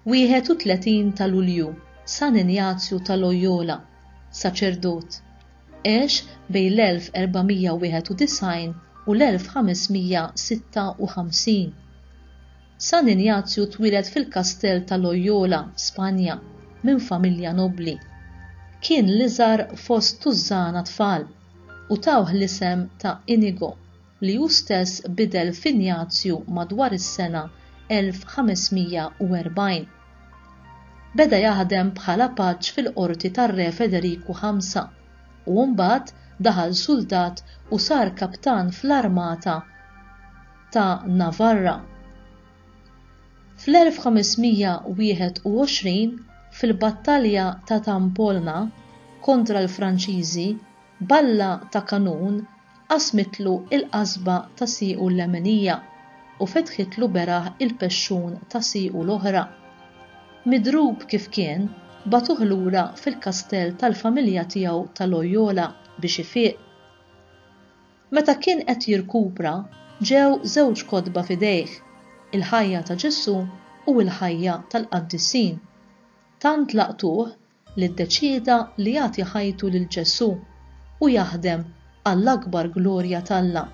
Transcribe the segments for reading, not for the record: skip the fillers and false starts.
31 ta' Lulju San Ignazju ta' Loyola, saċerdot, għex bejn l-1491 u l-1556. San Ignazju twieled fil-Kastell ta' Loyola, Spanja, minn familja nobbli. Kien l-iżgħar fost tużżana tfal u tawh l-isem ta' Inigo li hu stess bidel f'Ignazju madwar is-sena 1540. Beda jaħdem bħala paġġ fil-qorti tar-Re Federiku V u mbagħad daħal suldat u sar kaptan fl-armata ta' Navarra. Fl-1521 fil-battalja ta' Tampolna kontra l-Franċiżi balla ta' kanun qasmitlu il-qasba ta' siequ l-Lemenija u fetħitlu beraħ il-pexxun ta' siequ l-oħra. Midrub kif kien, batuh lura fil-kastell tal-familja tiegħu ta' Loyola biex ifieq. Meta kien qed jirkupra, ġew żewġ kotba f'idejh, il-ħajja ta' Ġesu u l-ħajja tal-Qaddisin. Tant laqtuh li ddeċieda li jagħti ħajtu lil Ġesu u jaħdem għall-akbar glorja t'Alla,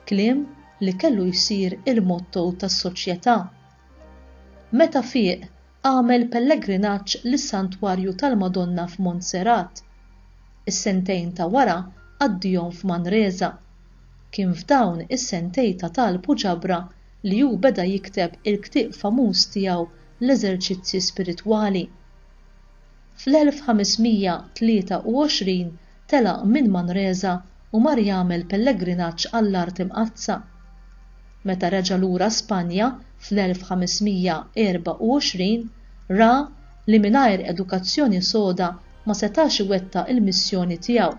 kliem li kellu jsir il-motto tas-soċjetà. Meta fieq għamel pellegrinaġġ lis-santwarju tal-Madonna f'Montserrat. Is-sentejn ta' wara għaddihom f'Manresa. Kien f'dawn is-sentejn ta' talb u ġabra li hu beda jikteb il-ktieb famuż tiegħu l-eżerċizzji spiritwali. Fl-1523 telaq minn Manresa u mar jagħmel pellegrinaġġ għall-Art Imqazza. Meta reġa' lura Spanja fl-1524 ra li mingħajr edukazzjoni soda ma setax iwettaq il-missjoni tiegħu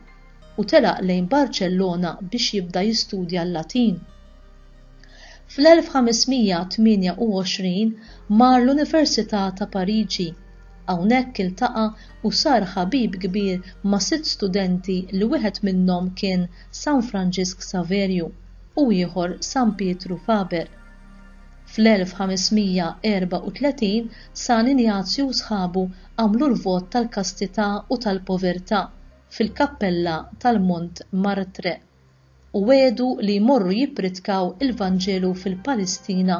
u telaq lejn Barcellona biex jibda jistudja l-Latin. Fl-1528 mar l-Università ta' Pariġi. Hawnhekk iltaqa' u sar ħabib kbir ma' 6 studenti li wieħed minnhom kien San Franġisk Saverju u ieħor San Pietru Faber. Fl-1534 San Ignazju u sħabu għamlu l-vot tal-kastità u tal-povertà fil-kappella tal-Mont Martre u wedu li jmorru jippritkaw il-Vanġelu fil-Palestina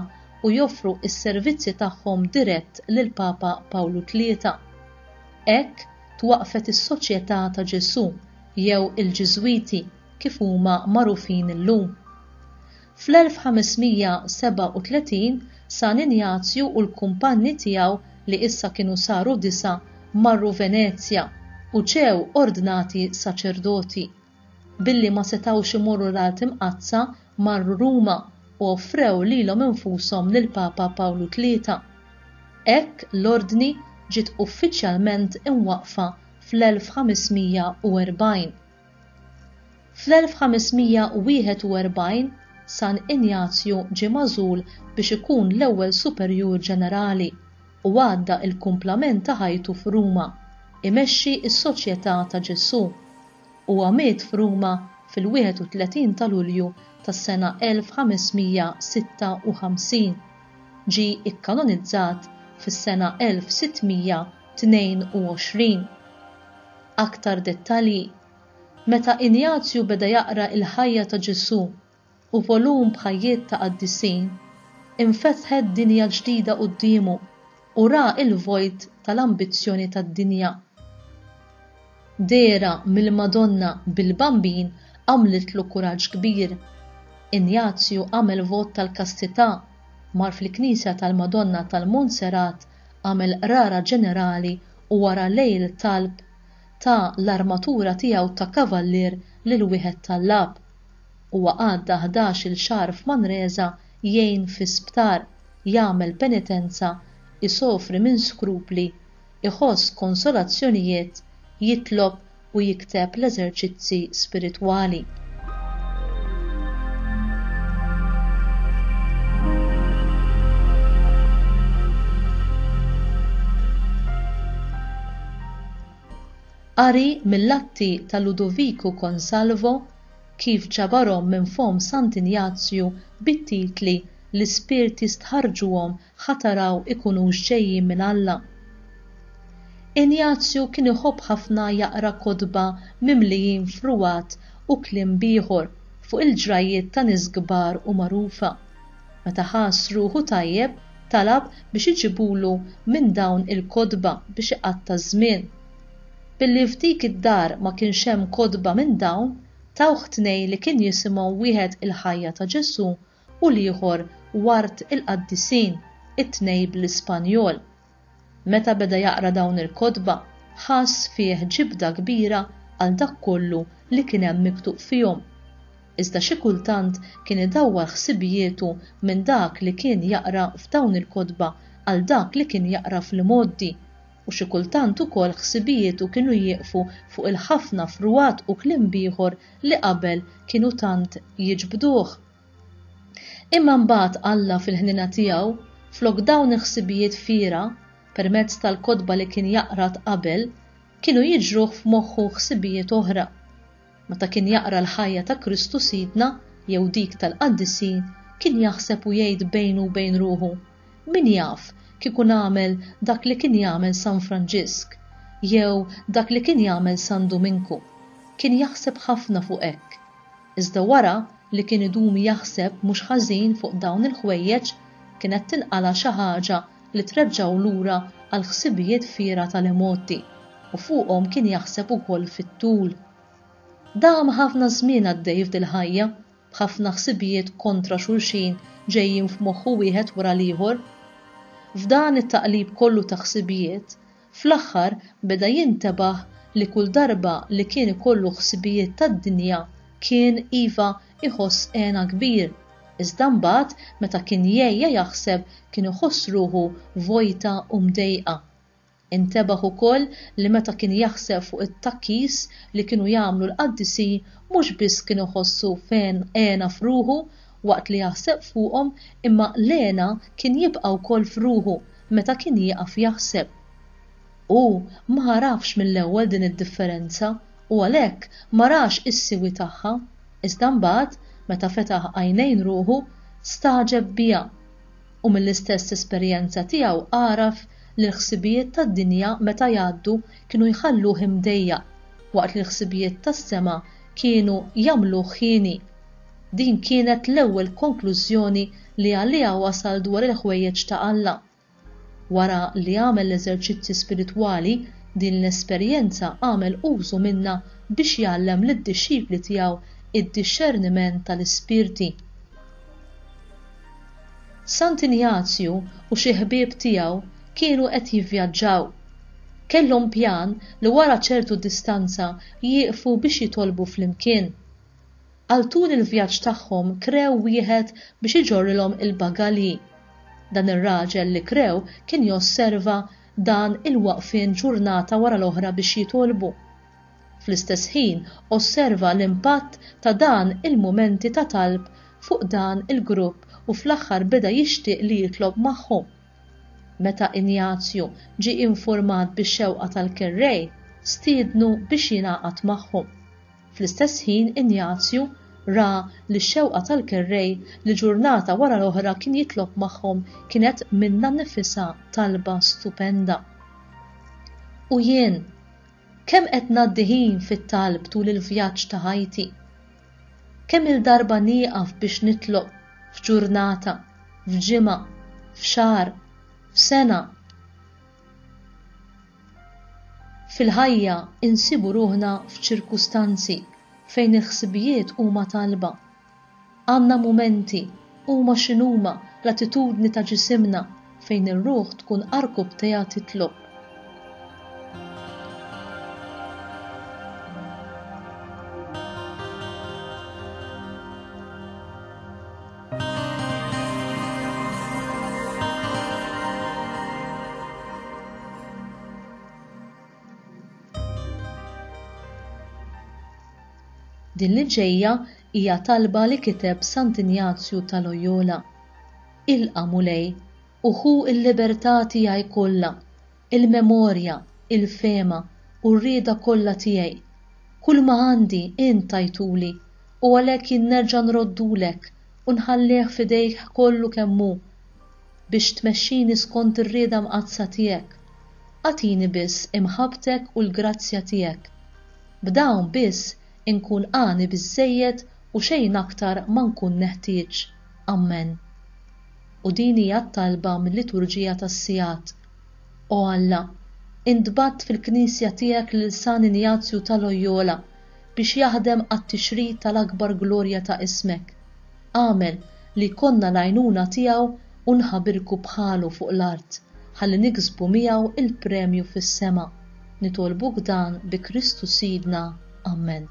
u joffru s-servizzi tagħhom dirett lil Papa Pawlu III. Hekk twaqfet is-Soċjetà ta' Ġesu jew il-Ġiżwiti kif huma magħrufin illum. Fl-1537 San Ignazju u l-kumpanni tiegħu li issa kienu saru 9 marru Venezja u ġew ordnati saċerdoti. Billi ma setgħux imorru l-Art Imqazza marru Ruma u offrew lilhom infushom lill-Papa Pawlu III. Hekk l-ordni ġiet uffiċjalment imwaqqfa fl-1540. Fl-1541 San Ignazju ġie magħżul biex ikun l-ewwel Superjur Ġenerali u għadda l-kumplament ta' ħajtu f'Ruma, imexxi s-Soċjetà ta' Ġesu u miet f'Ruma fil-31 ta' Lulju tas-sena 1556. Ġie ikkanonizzat fis-sena 1622. Aktar dettalji. Meta Ignazju beda jaqra il-ħajja ta' Ġesu u volum b'ħajjiet ta' qaddisin, infetħet dinja ġdida qudiemu u ra il-vojt tal-ambizzjoni tad-dinja. Dera mill-Madonna bil-bambin għamlitlu kuraġġ kbir. Ignazju għamel vot tal-kastità, mar fil-Knisja tal-Madonna tal-Montserrat għamel rara ġenerali u wara lejl talb ta' l-armatura tiegħu ta' kavallier lil wieħed tal-lab. Huwa għadda 11-il xahar f'Manresa jgħin fi sptar, jagħmel penitenza, isofri minn skrupli, iħoss konsolazzjonijiet, jitlob u jikteb l-eżerċizzi spiritwali. Qari mill-atti ta' Ludovico Consalvo kif ġabarhom minn fom Sant Ignazju bit-titli l-ispirti stħarġuhom ħataraw ikunux ġejjin minn Alla. Ignazju kien iħobb ħafna jaqra kotba mimlijin fruwat u kliem ieħor fuq il-ġrajiet ta' nies kbar u magħrufa. Meta ħass ruħu tajjeb, talab biex iġibulu minn dawn il-kotba biex iqatta' żmien. Billi f'dik id-dar ma kienx hemm kotba minn dawn, tawh tnejn li kien jisimgħu wieħed il-ħajja ta' Ġesu u l-ieħor Wart il-Qaddisin, it-tnejn bl-Ispanjol. Meta beda jaqra dawn il-kotba, ħass fih ġibda kbira għal dak kollu li kien hemm miktub fihom. Iżda xi kultant kien idawwar ħsibijietu minn dak li kien jaqra f'dawn il-kotba għal dak li kien jaqra fl-modi, u xi kultant ukoll ħsibijietu kienu jieqfu fuq il-ħafna fruwat u kliem ieħor li qabel kienu tant jiġbduh. Imma mbagħad Alla fil-ħnina tiegħu, flok dawn il-ħsibijiet fiera, permezz tal-kotba li kien jaqra qabel, kienu jiġruh f'moħħu ħsibijiet oħra. Meta kien jaqra l-ħajja ta' Kristu Sidna jew dik tal-Qaddisin, kien jaħseb u jgħid bejnu u bejn ruħu: min jaf kieku nagħmel dak li kien jagħmel San Franġisk, jew dak li kien jagħmel San Dominku. Kien jaħseb ħafna fuq hekk. Iżda wara li kien idum jaħseb mhux ħażin fuq dawn il-ħwejjeġ, kienet tinqala xi ħaġa li treġġaw lura għal ħsibijiet fiera tal-imoti u fuqhom kien jaħseb ukoll fit-tul. Dam ħafna żmien għaddej f'dil-ħajja b'ħafna ħsibijiet kontra xulxin ġejjin f'moħħu wieħed wara l-ieħor. F'dan it-taqlib kollu ta' ħsibijiet, fl-aħħar beda jintebaħ li kull darba li kien ikollu ħsibijiet tad-dinja kien iva iħoss għena kbir, iżda mbagħad meta kien jgħejja jaħseb kien iħoss ruħu vojta u mdejqa. Intebaħ ukoll li meta kien jaħseb fuq it-takkis li kienu jagħmlu l-Qaddisin mhux biss kienu jħossu fejn għena f'ruħu waqt li jaħseb fuqhom, imma l-għena kien jibqa' wkoll f'ruħu meta kien jieqaf jaħseb. U ma ħarafx mill-ewwel din id-differenza u għalhekk ma rax is-siwi tagħha, iżda mbagħad meta fetaħ għajnejn ruħu staġeb biha u mill-istess esperjenza tiegħu għaraf li l-ħsibijiet tad-dinja meta jgħaddu kienu jħalluh imdejjaq waqt li l-ħsibijiet tas-sema kienu jagħmluh ħieni. Din kienet l-ewwel konklużjoni li għaliha wasal dwar il-ħwejjeġ ta' Alla. Wara li għamel l-eżerċizzji spiritwali, din l-esperjenza għamel użu minnha biex jgħallem lid-dixxipli tiegħu id-dixxerniment tal-ispirti. Sant Ignazju u xi ħbieb tiegħu kienu qed jivvjaġġaw. Kellhom pjan li wara ċertu distanza jieqfu biex jitolbu flimkien. Għal tul il-vjaġġ tagħhom krew wieħed biex iġorrilhom il-bagalji. Dan ir-raġel li krew kien josserva dan il-waqfien ġurnata wara l-oħra biex jitolbu. Fl-istess ħin osserva l-impatt ta' dan il-mumenti ta' talb fuq dan il-grupp u fl-aħħar beda jixtieq li jitlob magħhom. Meta Ignazju ġie infurmat bix-xewqa tal-Kerrej, stiednu biex jingħaqad magħhom. Fl-istess ħin Ignazju ra li x-xewqa tal-Kerrej li ġurnata wara l-oħra kien jitlob magħhom kienet minnha nnifisha talba stupenda. U jien, kemm qed ngħaddi ħin fit-talb tul il-vjaġġ ta' ħajti? Kemm il-darba nieqaf biex nitlob f'ġurnata, f'ġimgħa, f'xahar, f'sena. Fil-ħajja insibu ruħna f'ċirkustanzi fejn il-ħsibijiet huma talba. Għandna mumenti huma x'inhuma l-attitudni ta' ġisimna fejn ir-ruħ tkun qarkub tejha titlob. Din li ġejja hija talba li kiteb Sant Ignazju ta' Loyola. Ilqa' mulej u ħu l-libertà tiegħi kollha, il-memorja, il-fema u r-rieda kollha tiegħi. Kull ma għandi int tajtuli u għalhekk jien nerġa' nroddulek u nħallih f'idejk kollu kemm hu biex tmexxini skont ir-rieda mqazza tiegħek. Għatini biss imħabbtek u l-grazzja tiegħek. B'dawn biss inkun għani biżżejjed u xejn aktar ma nkun neħtieġ. Amen. U din hija t-talba mill-liturġija tas-sigħat. O Alla, intbatt fil-Knisja tiegħek lil San Injazju ta' Loyola biex jaħdem għat-tixrid tal-akbar glorja ta' ismek. Għamel li konna l-għajnuna tiegħu u nħabirku bħalu fuq l-art ħalli niksbu miegħu il-premju fis-sema. Nitolbuk dan bi Kristu Sidna. Amen.